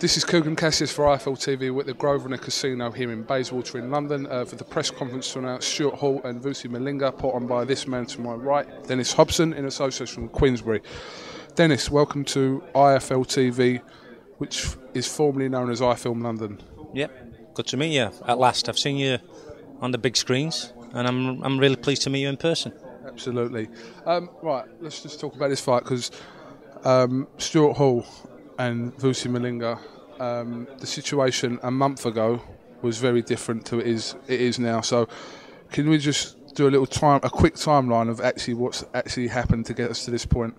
This is KUGAN CASSIUS for IFL TV. We're at the Grosvenor Casino here in Bayswater in London for the press conference to announce Stuart Hall and Vusi Malinga, put on by this man to my right, Dennis Hobson, in association with Queensberry. Dennis, welcome to IFL TV, which is formerly known as iFilm London. Yep, good to meet you at last. I've seen you on the big screens, and I'm really pleased to meet you in person. Absolutely. Right, let's just talk about this fight, because Stuart Hall and Vusi Malinga, the situation a month ago was very different to it is now. So, can we just do a quick timeline of actually what's actually happened to get us to this point?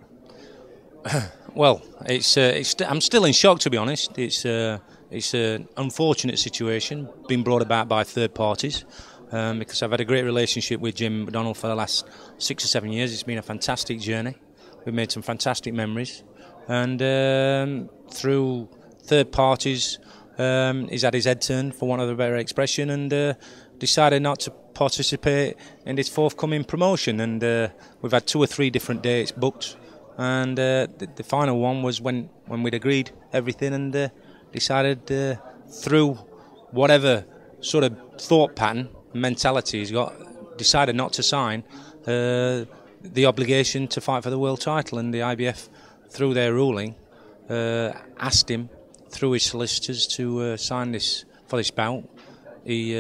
Well, I'm still in shock, to be honest. It's an unfortunate situation being brought about by third parties, because I've had a great relationship with Jim McDonald for the last 6 or 7 years. It's been a fantastic journey. We've made some fantastic memories, and through third parties, he's had his head turned, for want of a better expression, and decided not to participate in this forthcoming promotion. And we've had 2 or 3 different dates booked, and the final one was when we'd agreed everything, and decided through whatever sort of thought pattern, mentality he's got, decided not to sign the obligation to fight for the world title. And the IBF, through their ruling, asked him through his solicitors to sign this for this bout. He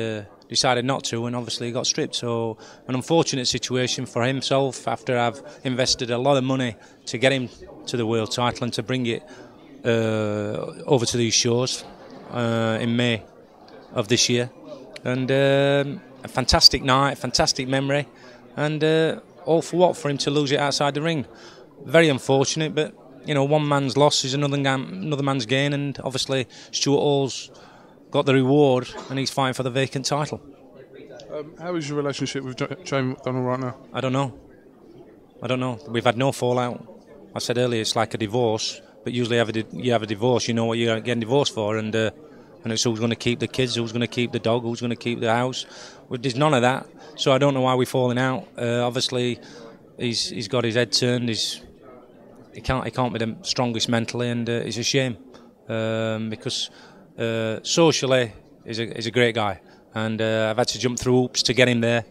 decided not to, and obviously he got stripped. So an unfortunate situation for himself, after I've invested a lot of money to get him to the world title and to bring it over to these shores in May of this year. And a fantastic night, fantastic memory, and all for what? For him to lose it outside the ring. Very unfortunate, but you know, one man's loss is another man's gain, and obviously Stuart Hall's got the reward, and he's fighting for the vacant title. How is your relationship with Jamie McDonald right now? I don't know. We've had no fallout. I said earlier, it's like a divorce, but usually you have a divorce, you know what you're getting divorced for, and it's who's going to keep the kids, who's going to keep the dog, who's going to keep the house. There's none of that, so I don't know why we're falling out. Obviously, he's got his head turned. He can't be the strongest mentally, and it's a shame, because socially he's a great guy, and I've had to jump through hoops to get him there.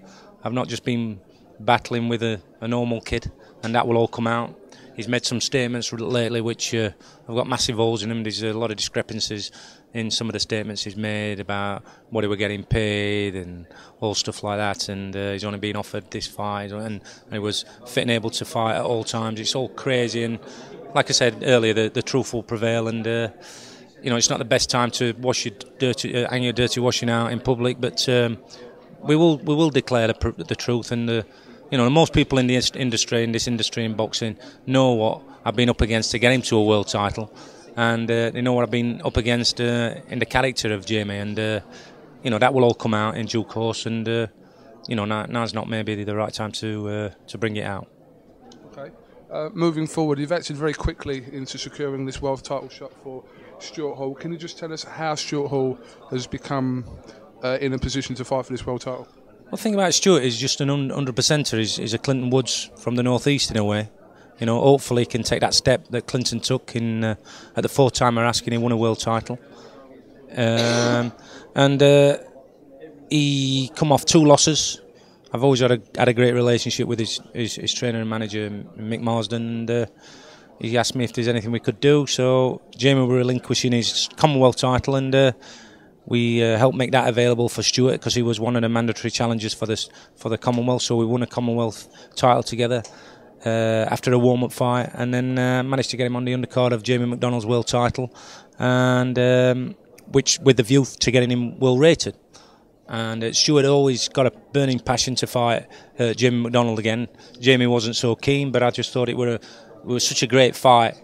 I've not just been battling with a normal kid, and that will all come out. He's made some statements lately which have got massive holes in them. There's a lot of discrepancies in some of the statements he's made about what he were getting paid and all stuff like that, and he's only been offered this fight, and he was fit and able to fight at all times. It's all crazy, and like I said earlier, the truth will prevail, and you know, it's not the best time to wash your hang your dirty washing out in public, but we will declare the truth. And you know, most people in this industry in boxing, know what I've been up against to get him to a world title, and they know what I've been up against in the character of Jamie, and you know, that will all come out in due course, and you know, now's not maybe the right time to bring it out. Okay. Moving forward, you've acted very quickly into securing this world title shot for Stuart Hall. Can you just tell us how Stuart Hall has become in a position to fight for this world title? Well, the thing about Stuart is just an 100%er. He's a Clinton Woods from the northeast in a way. You know, hopefully he can take that step that Clinton took in at the 4th time we're asking, he won a world title. And he come off 2 losses. I've always had a great relationship with his trainer and manager, Mick Marsden, and he asked me if there's anything we could do. So Jamie were relinquishing his Commonwealth title, and we helped make that available for Stuart, because he was one of the mandatory challengers for the Commonwealth. So we won a Commonwealth title together after a warm-up fight, and then managed to get him on the undercard of Jamie McDonald's world title, and which with the view to getting him well rated. And Stuart always got a burning passion to fight Jamie McDonald again. Jamie wasn't so keen, but I just thought it was such a great fight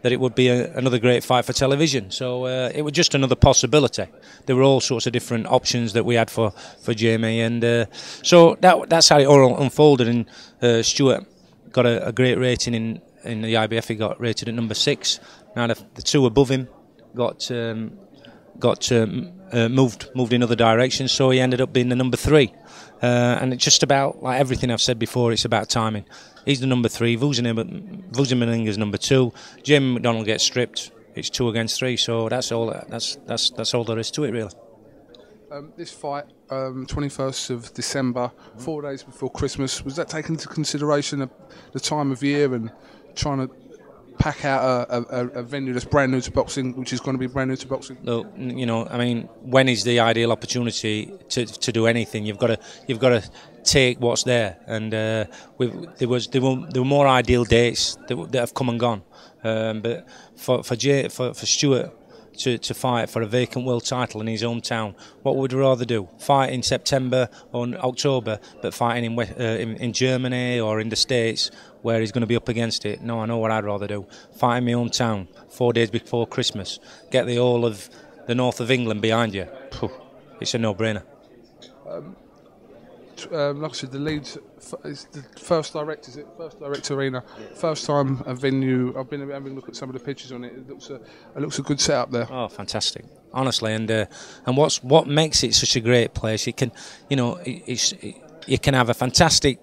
that it would be another great fight for television. So it was just another possibility. There were all sorts of different options that we had for Jamie, and so that's how it all unfolded. And Stuart got a great rating in the IBF. He got rated at number 6. Now the 2 above him got moved in other directions, so he ended up being the number 3. And it's just about, like everything I've said before, it's about timing. He's the number 3, Vusi Malinga's number 2, Jamie McDonald gets stripped, it's 2 against 3. So that's all. That's all there is to it, really. This fight, 21st of December, 4 days before Christmas, was that taken into consideration the time of year and trying to pack out a venue that's brand new to boxing, which is going to be brand new to boxing? Look, you know, I mean, when is the ideal opportunity to do anything? You've got to take what's there, and there were more ideal dates that have come and gone. But for Stuart to fight for a vacant world title in his hometown, what would we rather do? Fight in September or October, but fighting in Germany or in the States where he's going to be up against it? No, I know what I'd rather do. Fight in my hometown 4 days before Christmas. Get the whole of the north of England behind you. It's a no-brainer. Like I said, the Leeds is the First Direct, is it? First Direct Arena. First time a venue. I've been having a look at some of the pictures on it. It looks a good setup there. Oh, fantastic! Honestly, and what makes it such a great place? You can, you know, you can have a fantastic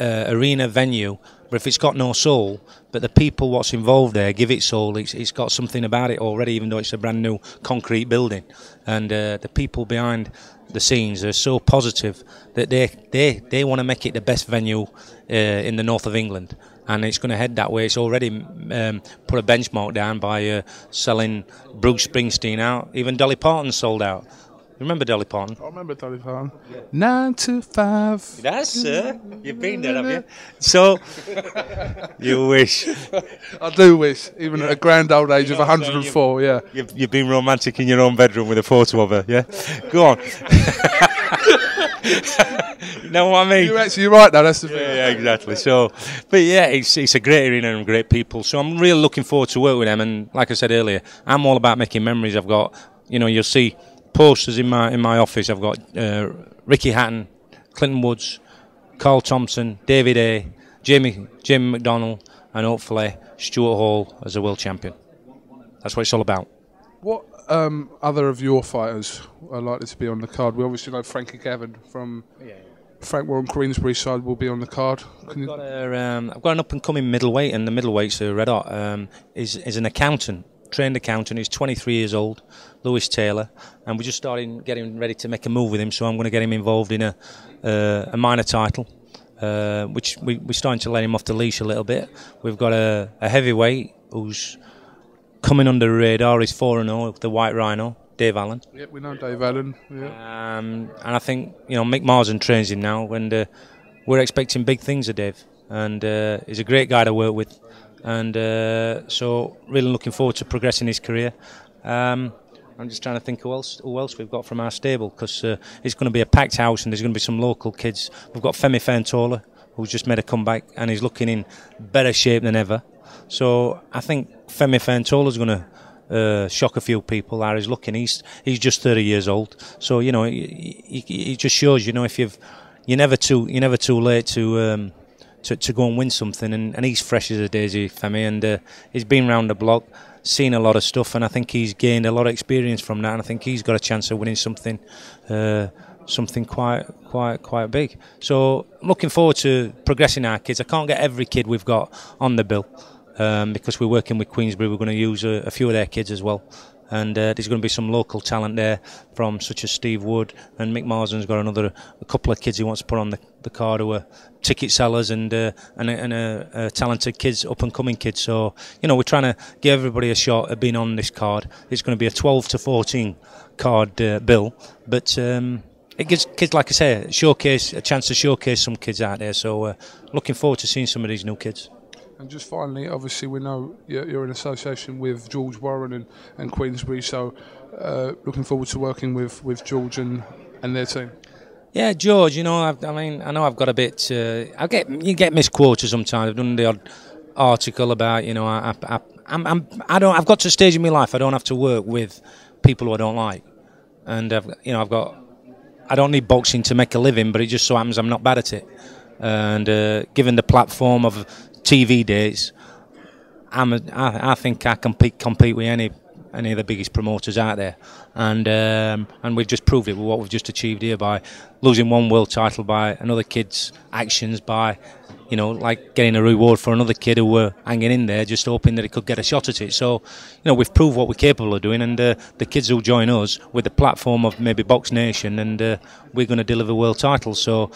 arena venue, but if it's got no soul, but the people what's involved there give it soul. It's got something about it already, even though it's a brand new concrete building, and the people behind the scenes are so positive that they want to make it the best venue in the north of England, and it's going to head that way. It's already put a benchmark down by selling Bruce Springsteen out. Even Dolly Parton sold out. Remember Dolly Parton? I remember Dolly Parton. 9 to 5. That's sir. You've been there, have you? So you wish. I do wish, even at a grand old age of 104. Yeah. You've been romantic in your own bedroom with a photo of her. Yeah. Go on. You know what I mean? You're right though. That's the thing. Yeah, exactly. So, but yeah, it's a great arena and great people. So I'm really looking forward to work with them. And like I said earlier, I'm all about making memories. I've got, you know, you'll see posters in my office. I've got Ricky Hatton, Clinton Woods, Carl Thompson, David A, Jamie McDonnell, and hopefully Stuart Hall as a world champion. That's what it's all about. What other of your fighters are likely to be on the card? We obviously know Frankie Gavin from Frank Warren Queensberry side will be on the card. I've got an up and coming middleweight, and the middleweights are red hot. Is an accountant. Trained accountant. He's 23 years old, Lewis Taylor, and we're just getting ready to make a move with him. So I'm going to get him involved in a minor title, which we're starting to let him off the leash a little bit. We've got a heavyweight who's coming under the radar. He's 4-0, the White Rhino, Dave Allen. Yep, we know Dave Allen. Yeah. And I think, you know, Mick Marsden trains him now, and we're expecting big things of Dave. And he's a great guy to work with. And so really looking forward to progressing his career. I'm just trying to think who else we've got from our stable, because it's going to be a packed house and there's going to be some local kids. We've got Femi Fantola, who's just made a comeback and he's looking in better shape than ever. So I think Femi Fantola's going to shock a few people. How he's looking, he's just 30 years old. So you know, it just shows, you know, if you're never too late to go and win something, and he's fresh as a daisy, Femi, and he's been round the block, seen a lot of stuff, and I think he's gained a lot of experience from that, and I think he's got a chance of winning something quite big. So I'm looking forward to progressing our kids. I can't get every kid we've got on the bill because we're working with Queensberry. We're going to use a few of their kids as well. And there's going to be some local talent there, from such as Steve Wood, and Mick Marsden's got a couple of kids he wants to put on the card who are ticket sellers and talented kids, up and coming kids. So you know, we're trying to give everybody a shot at being on this card. It's going to be a 12 to 14 card bill, but it gives kids, like I say, a chance to showcase some kids out there. So looking forward to seeing some of these new kids. And just finally, obviously we know you're in association with George Warren and Queensberry, so looking forward to working with George and their team. Yeah, George, you know, I know I've got a bit. You get misquoted sometimes. I've done the odd article about, you know, I've got to a stage in my life I don't have to work with people who I don't like, and I don't need boxing to make a living, but it just so happens I'm not bad at it, and given the platform of TV days, I think I compete with any of the biggest promoters out there, and we've just proved it with what we've just achieved here by losing one world title by another kid's actions, by you know, like getting a reward for another kid who were hanging in there, just hoping that he could get a shot at it. So, you know, we've proved what we're capable of doing, and the kids who join us with the platform of maybe Box Nation, and we're going to deliver world titles. So,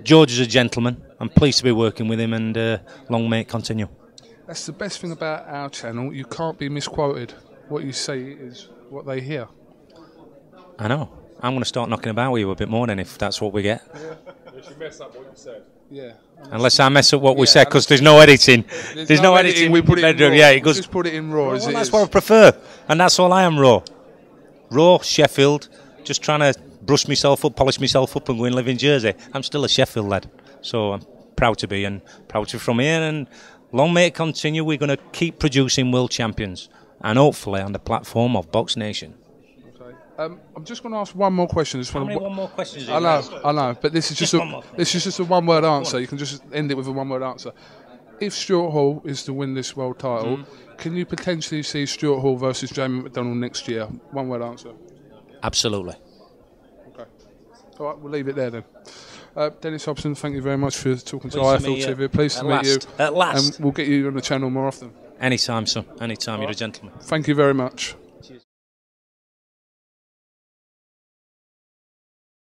George is a gentleman. I'm pleased to be working with him, and long may it continue. That's the best thing about our channel. You can't be misquoted. What you say is what they hear. I know. I'm going to start knocking about with you a bit more then, if that's what we get. Unless you mess up what you said. Yeah. Unless I mess up what we said, because there's no editing. There's no editing. We put it in raw. Yeah, it goes. Just put it in raw. Well, that's what I prefer, and that's all I am. Raw, Sheffield. Just trying to brush myself up, polish myself up, and go and live in Jersey. I'm still a Sheffield lad, so I'm proud to be, and proud to be from here. And long may it continue. We're going to keep producing world champions, and hopefully on the platform of Box Nation. I'm just going to ask one more question. How many one more questions? I know, but this is just a one-word answer. You can just end it with a one-word answer. If Stuart Hall is to win this world title, can you potentially see Stuart Hall versus Jamie McDonald next year? One-word answer. Absolutely. Okay. All right, we'll leave it there then. Dennis Hobson, thank you very much for talking to IFL TV. Pleased to meet you. At last. And we'll get you on the channel more often. Anytime, son. Anytime. You're a gentleman. Thank you very much.